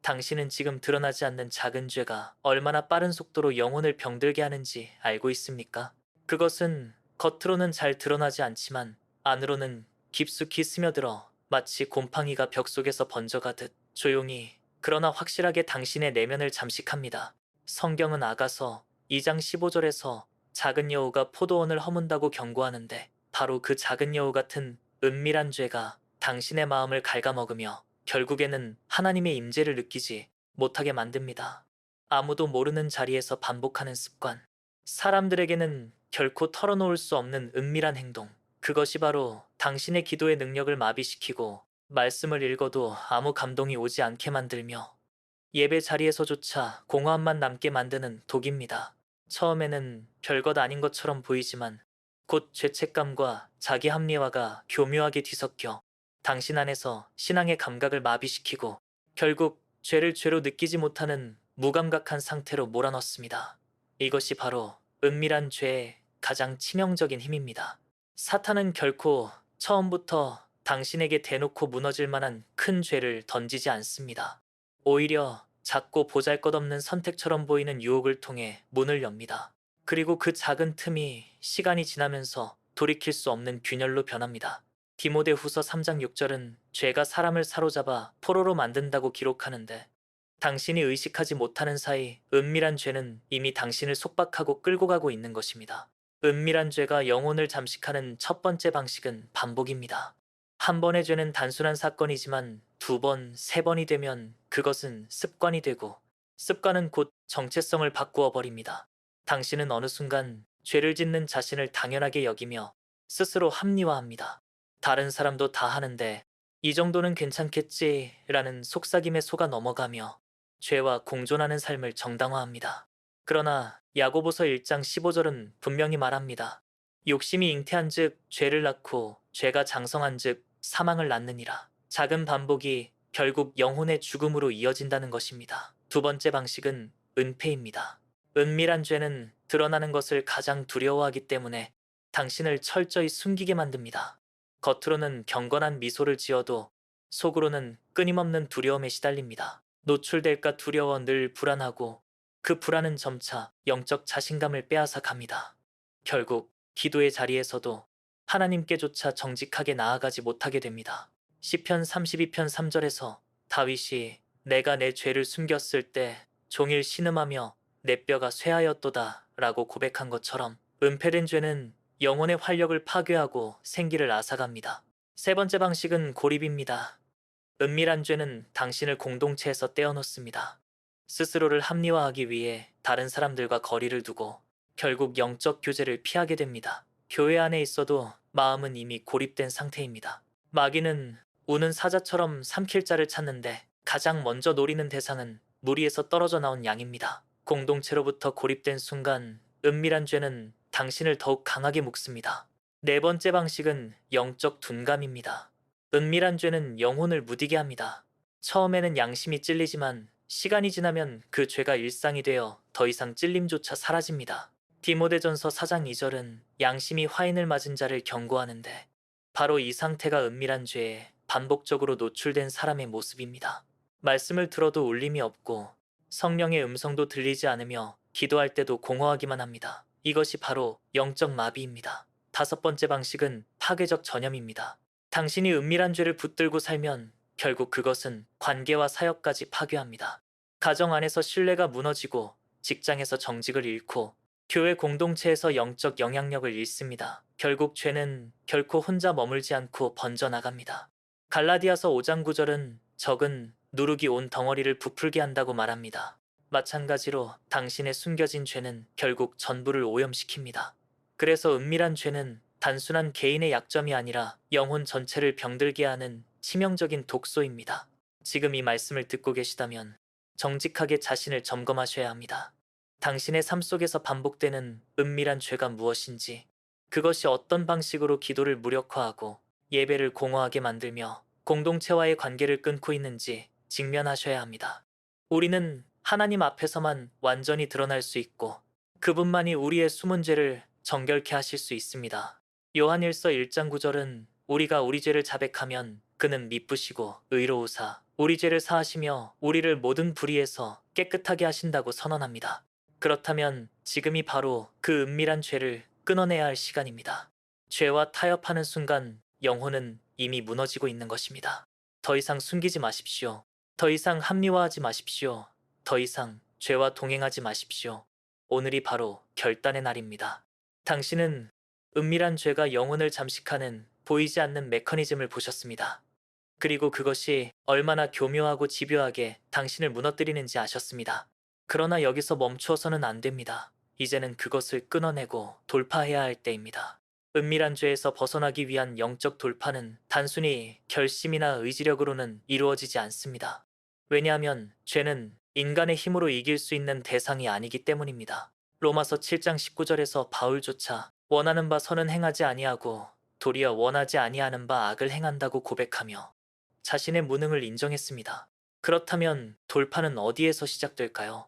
당신은 지금 드러나지 않는 작은 죄가 얼마나 빠른 속도로 영혼을 병들게 하는지 알고 있습니까? 그것은 겉으로는 잘 드러나지 않지만 안으로는 깊숙이 스며들어 마치 곰팡이가 벽 속에서 번져가듯 조용히 그러나 확실하게 당신의 내면을 잠식합니다. 성경은 아가서 2장 15절에서 작은 여우가 포도원을 허문다고 경고하는데 바로 그 작은 여우 같은 은밀한 죄가 당신의 마음을 갉아먹으며 결국에는 하나님의 임재를 느끼지 못하게 만듭니다. 아무도 모르는 자리에서 반복하는 습관. 사람들에게는 결코 털어놓을 수 없는 은밀한 행동. 그것이 바로 당신의 기도의 능력을 마비시키고 말씀을 읽어도 아무 감동이 오지 않게 만들며 예배 자리에서조차 공허함만 남게 만드는 독입니다. 처음에는 별것 아닌 것처럼 보이지만 곧 죄책감과 자기 합리화가 교묘하게 뒤섞여 당신 안에서 신앙의 감각을 마비시키고 결국 죄를 죄로 느끼지 못하는 무감각한 상태로 몰아넣습니다. 이것이 바로 은밀한 죄의 가장 치명적인 힘입니다. 사탄은 결코 처음부터 당신에게 대놓고 무너질 만한 큰 죄를 던지지 않습니다. 오히려 작고 보잘것없는 선택처럼 보이는 유혹을 통해 문을 엽니다. 그리고 그 작은 틈이 시간이 지나면서 돌이킬 수 없는 균열로 변합니다. 디모데후서 3장 6절은 죄가 사람을 사로잡아 포로로 만든다고 기록하는데 당신이 의식하지 못하는 사이 은밀한 죄는 이미 당신을 속박하고 끌고 가고 있는 것입니다. 은밀한 죄가 영혼을 잠식하는 첫 번째 방식은 반복입니다. 한 번의 죄는 단순한 사건이지만 두 번, 세 번이 되면 그것은 습관이 되고 습관은 곧 정체성을 바꾸어 버립니다. 당신은 어느 순간 죄를 짓는 자신을 당연하게 여기며 스스로 합리화합니다. 다른 사람도 다 하는데 이 정도는 괜찮겠지라는 속삭임에 속아 넘어가며 죄와 공존하는 삶을 정당화합니다. 그러나 야고보서 1장 15절은 분명히 말합니다. 욕심이 잉태한즉 죄를 낳고 죄가 장성한즉 사망을 낳느니라. 작은 반복이 결국 영혼의 죽음으로 이어진다는 것입니다. 두 번째 방식은 은폐입니다. 은밀한 죄는 드러나는 것을 가장 두려워하기 때문에 당신을 철저히 숨기게 만듭니다. 겉으로는 경건한 미소를 지어도 속으로는 끊임없는 두려움에 시달립니다. 노출될까 두려워 늘 불안하고 그 불안은 점차 영적 자신감을 빼앗아 갑니다. 결국 기도의 자리에서도 하나님께조차 정직하게 나아가지 못하게 됩니다. 시편 32편 3절에서 다윗이 내가 내 죄를 숨겼을 때 종일 신음하며 내 뼈가 쇠하였도다 라고 고백한 것처럼 은폐된 죄는 영혼의 활력을 파괴하고 생기를 앗아갑니다. 세 번째 방식은 고립입니다. 은밀한 죄는 당신을 공동체에서 떼어놓습니다. 스스로를 합리화하기 위해 다른 사람들과 거리를 두고 결국 영적 교제를 피하게 됩니다. 교회 안에 있어도 마음은 이미 고립된 상태입니다. 마귀는 우는 사자처럼 삼킬 자를 찾는데 가장 먼저 노리는 대상은 무리에서 떨어져 나온 양입니다. 공동체로부터 고립된 순간 은밀한 죄는 당신을 더욱 강하게 묶습니다. 네 번째 방식은 영적 둔감입니다. 은밀한 죄는 영혼을 무디게 합니다. 처음에는 양심이 찔리지만 시간이 지나면 그 죄가 일상이 되어 더 이상 찔림조차 사라집니다. 디모데전서 4장 2절은 양심이 화인을 맞은 자를 경고하는데 바로 이 상태가 은밀한 죄에 반복적으로 노출된 사람의 모습입니다. 말씀을 들어도 울림이 없고 성령의 음성도 들리지 않으며 기도할 때도 공허하기만 합니다. 이것이 바로 영적 마비입니다. 다섯 번째 방식은 파괴적 전염입니다. 당신이 은밀한 죄를 붙들고 살면 결국 그것은 관계와 사역까지 파괴합니다. 가정 안에서 신뢰가 무너지고 직장에서 정직을 잃고 교회 공동체에서 영적 영향력을 잃습니다. 결국 죄는 결코 혼자 머물지 않고 번져나갑니다. 갈라디아서 5장 9절은 적은 누룩이 온 덩어리를 부풀게 한다고 말합니다. 마찬가지로 당신의 숨겨진 죄는 결국 전부를 오염시킵니다. 그래서 은밀한 죄는 단순한 개인의 약점이 아니라 영혼 전체를 병들게 하는 치명적인 독소입니다. 지금 이 말씀을 듣고 계시다면 정직하게 자신을 점검하셔야 합니다. 당신의 삶 속에서 반복되는 은밀한 죄가 무엇인지, 그것이 어떤 방식으로 기도를 무력화하고 예배를 공허하게 만들며 공동체와의 관계를 끊고 있는지 직면하셔야 합니다. 우리는 하나님 앞에서만 완전히 드러날 수 있고 그분만이 우리의 숨은 죄를 정결케 하실 수 있습니다. 요한일서 1장 9절은 우리가 우리 죄를 자백하면 그는 미쁘시고 의로우사 우리 죄를 사하시며 우리를 모든 불의에서 깨끗하게 하신다고 선언합니다. 그렇다면 지금이 바로 그 은밀한 죄를 끊어내야 할 시간입니다. 죄와 타협하는 순간 영혼은 이미 무너지고 있는 것입니다. 더 이상 숨기지 마십시오. 더 이상 합리화하지 마십시오. 더 이상 죄와 동행하지 마십시오. 오늘이 바로 결단의 날입니다. 당신은 은밀한 죄가 영혼을 잠식하는 보이지 않는 메커니즘을 보셨습니다. 그리고 그것이 얼마나 교묘하고 집요하게 당신을 무너뜨리는지 아셨습니다. 그러나 여기서 멈추어서는 안 됩니다. 이제는 그것을 끊어내고 돌파해야 할 때입니다. 은밀한 죄에서 벗어나기 위한 영적 돌파는 단순히 결심이나 의지력으로는 이루어지지 않습니다. 왜냐하면 죄는 인간의 힘으로 이길 수 있는 대상이 아니기 때문입니다. 로마서 7장 19절에서 바울조차 원하는 바 선은 행하지 아니하고 도리어 원하지 아니하는 바 악을 행한다고 고백하며 자신의 무능을 인정했습니다. 그렇다면 돌파는 어디에서 시작될까요?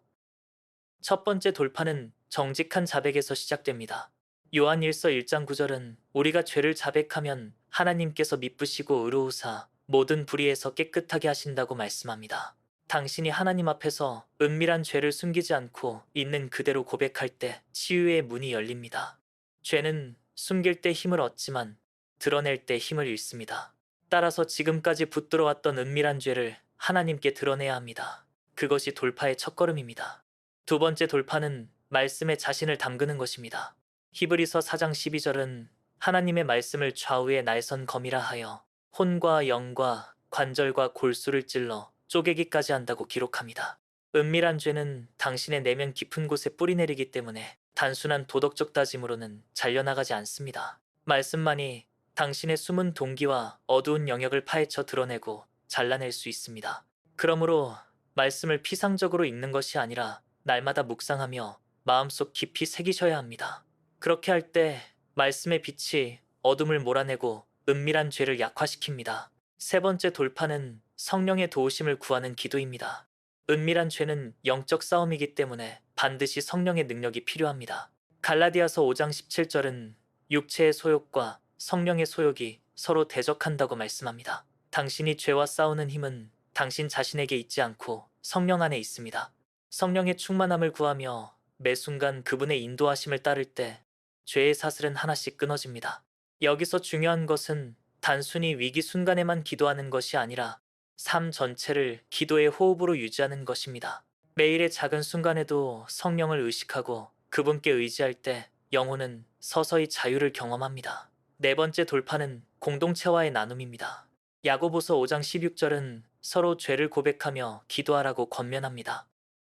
첫 번째 돌파는 정직한 자백에서 시작됩니다. 요한 1서 1장 9절은 우리가 죄를 자백하면 하나님께서 미쁘시고 의로우사 모든 불의에서 깨끗하게 하신다고 말씀합니다. 당신이 하나님 앞에서 은밀한 죄를 숨기지 않고 있는 그대로 고백할 때 치유의 문이 열립니다. 죄는 숨길 때 힘을 얻지만 드러낼 때 힘을 잃습니다. 따라서 지금까지 붙들어왔던 은밀한 죄를 하나님께 드러내야 합니다. 그것이 돌파의 첫걸음입니다. 두 번째 돌파는 말씀에 자신을 담그는 것입니다. 히브리서 4장 12절은 하나님의 말씀을 좌우에 날선 검이라 하여 혼과 영과 관절과 골수를 찔러 쪼개기까지 한다고 기록합니다. 은밀한 죄는 당신의 내면 깊은 곳에 뿌리내리기 때문에 단순한 도덕적 다짐으로는 잘려나가지 않습니다. 말씀만이 당신의 숨은 동기와 어두운 영역을 파헤쳐 드러내고 잘라낼 수 있습니다. 그러므로 말씀을 피상적으로 읽는 것이 아니라 날마다 묵상하며 마음속 깊이 새기셔야 합니다. 그렇게 할 때 말씀의 빛이 어둠을 몰아내고 은밀한 죄를 약화시킵니다. 세 번째 돌파는 성령의 도우심을 구하는 기도입니다. 은밀한 죄는 영적 싸움이기 때문에 반드시 성령의 능력이 필요합니다. 갈라디아서 5장 17절은 육체의 소욕과 성령의 소욕이 서로 대적한다고 말씀합니다. 당신이 죄와 싸우는 힘은 당신 자신에게 있지 않고 성령 안에 있습니다. 성령의 충만함을 구하며 매 순간 그분의 인도하심을 따를 때 죄의 사슬은 하나씩 끊어집니다. 여기서 중요한 것은 단순히 위기 순간에만 기도하는 것이 아니라 삶 전체를 기도의 호흡으로 유지하는 것입니다. 매일의 작은 순간에도 성령을 의식하고 그분께 의지할 때 영혼은 서서히 자유를 경험합니다. 네 번째 돌파는 공동체와의 나눔입니다. 야고보서 5장 16절은 서로 죄를 고백하며 기도하라고 권면합니다.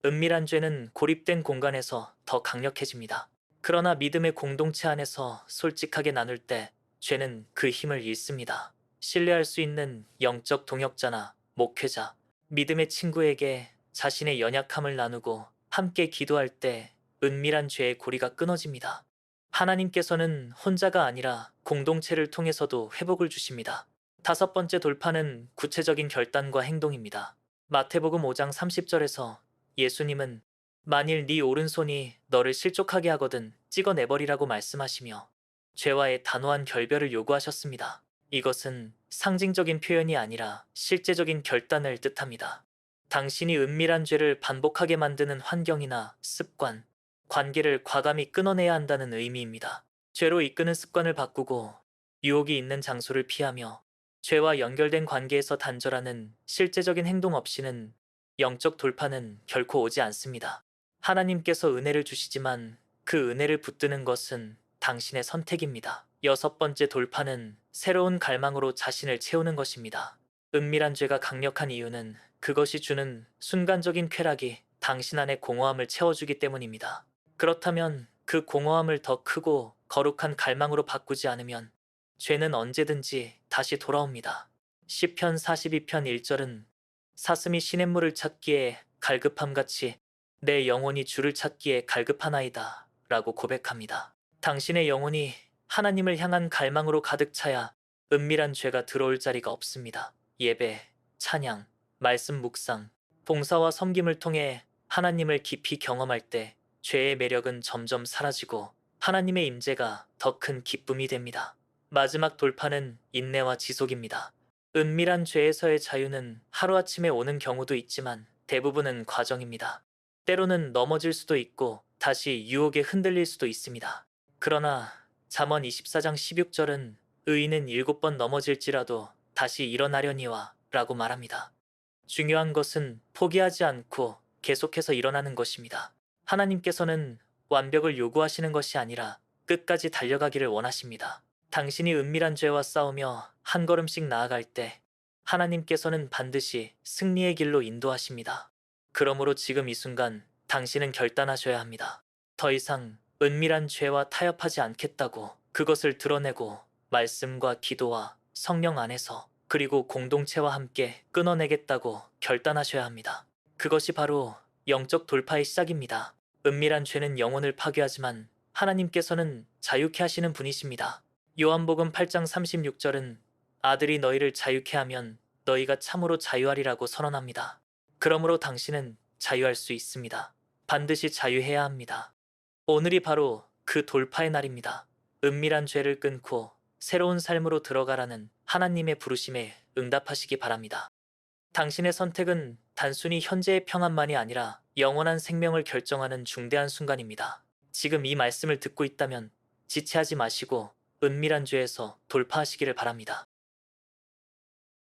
은밀한 죄는 고립된 공간에서 더 강력해집니다. 그러나 믿음의 공동체 안에서 솔직하게 나눌 때 죄는 그 힘을 잃습니다. 신뢰할 수 있는 영적 동역자나 목회자, 믿음의 친구에게 자신의 연약함을 나누고 함께 기도할 때 은밀한 죄의 고리가 끊어집니다. 하나님께서는 혼자가 아니라 공동체를 통해서도 회복을 주십니다. 다섯 번째 돌파는 구체적인 결단과 행동입니다. 마태복음 5장 30절에서 예수님은 만일 네 오른손이 너를 실족하게 하거든 찍어내버리라고 말씀하시며 죄와의 단호한 결별을 요구하셨습니다. 이것은 상징적인 표현이 아니라 실제적인 결단을 뜻합니다. 당신이 은밀한 죄를 반복하게 만드는 환경이나 습관, 관계를 과감히 끊어내야 한다는 의미입니다. 죄로 이끄는 습관을 바꾸고 유혹이 있는 장소를 피하며 죄와 연결된 관계에서 단절하는 실제적인 행동 없이는 영적 돌파는 결코 오지 않습니다. 하나님께서 은혜를 주시지만 그 은혜를 붙드는 것은 당신의 선택입니다. 여섯 번째 돌파는 새로운 갈망으로 자신을 채우는 것입니다. 은밀한 죄가 강력한 이유는 그것이 주는 순간적인 쾌락이 당신 안의 공허함을 채워주기 때문입니다. 그렇다면 그 공허함을 더 크고 거룩한 갈망으로 바꾸지 않으면 죄는 언제든지 다시 돌아옵니다. 시편 42편 1절은 사슴이 시냇물을 찾기에 갈급함같이 내 영혼이 주를 찾기에 갈급하나이다 라고 고백합니다. 당신의 영혼이 하나님을 향한 갈망으로 가득 차야 은밀한 죄가 들어올 자리가 없습니다. 예배, 찬양, 말씀 묵상, 봉사와 섬김을 통해 하나님을 깊이 경험할 때 죄의 매력은 점점 사라지고 하나님의 임재가 더 큰 기쁨이 됩니다. 마지막 돌파는 인내와 지속입니다. 은밀한 죄에서의 자유는 하루아침에 오는 경우도 있지만 대부분은 과정입니다. 때로는 넘어질 수도 있고 다시 유혹에 흔들릴 수도 있습니다. 그러나 잠언 24장 16절은 의인은 7번 넘어질지라도 다시 일어나려니와 라고 말합니다. 중요한 것은 포기하지 않고 계속해서 일어나는 것입니다. 하나님께서는 완벽을 요구하시는 것이 아니라 끝까지 달려가기를 원하십니다. 당신이 은밀한 죄와 싸우며 한 걸음씩 나아갈 때 하나님께서는 반드시 승리의 길로 인도하십니다. 그러므로 지금 이 순간 당신은 결단하셔야 합니다. 더 이상 은밀한 죄와 타협하지 않겠다고 그것을 드러내고 말씀과 기도와 성령 안에서 그리고 공동체와 함께 끊어내겠다고 결단하셔야 합니다. 그것이 바로 영적 돌파의 시작입니다. 은밀한 죄는 영혼을 파괴하지만 하나님께서는 자유케 하시는 분이십니다. 요한복음 8장 36절은 아들이 너희를 자유케 하면 너희가 참으로 자유하리라고 선언합니다. 그러므로 당신은 자유할 수 있습니다. 반드시 자유해야 합니다. 오늘이 바로 그 돌파의 날입니다. 은밀한 죄를 끊고 새로운 삶으로 들어가라는 하나님의 부르심에 응답하시기 바랍니다. 당신의 선택은 단순히 현재의 평안만이 아니라 영원한 생명을 결정하는 중대한 순간입니다. 지금 이 말씀을 듣고 있다면 지체하지 마시고 은밀한 죄에서 돌파하시기를 바랍니다.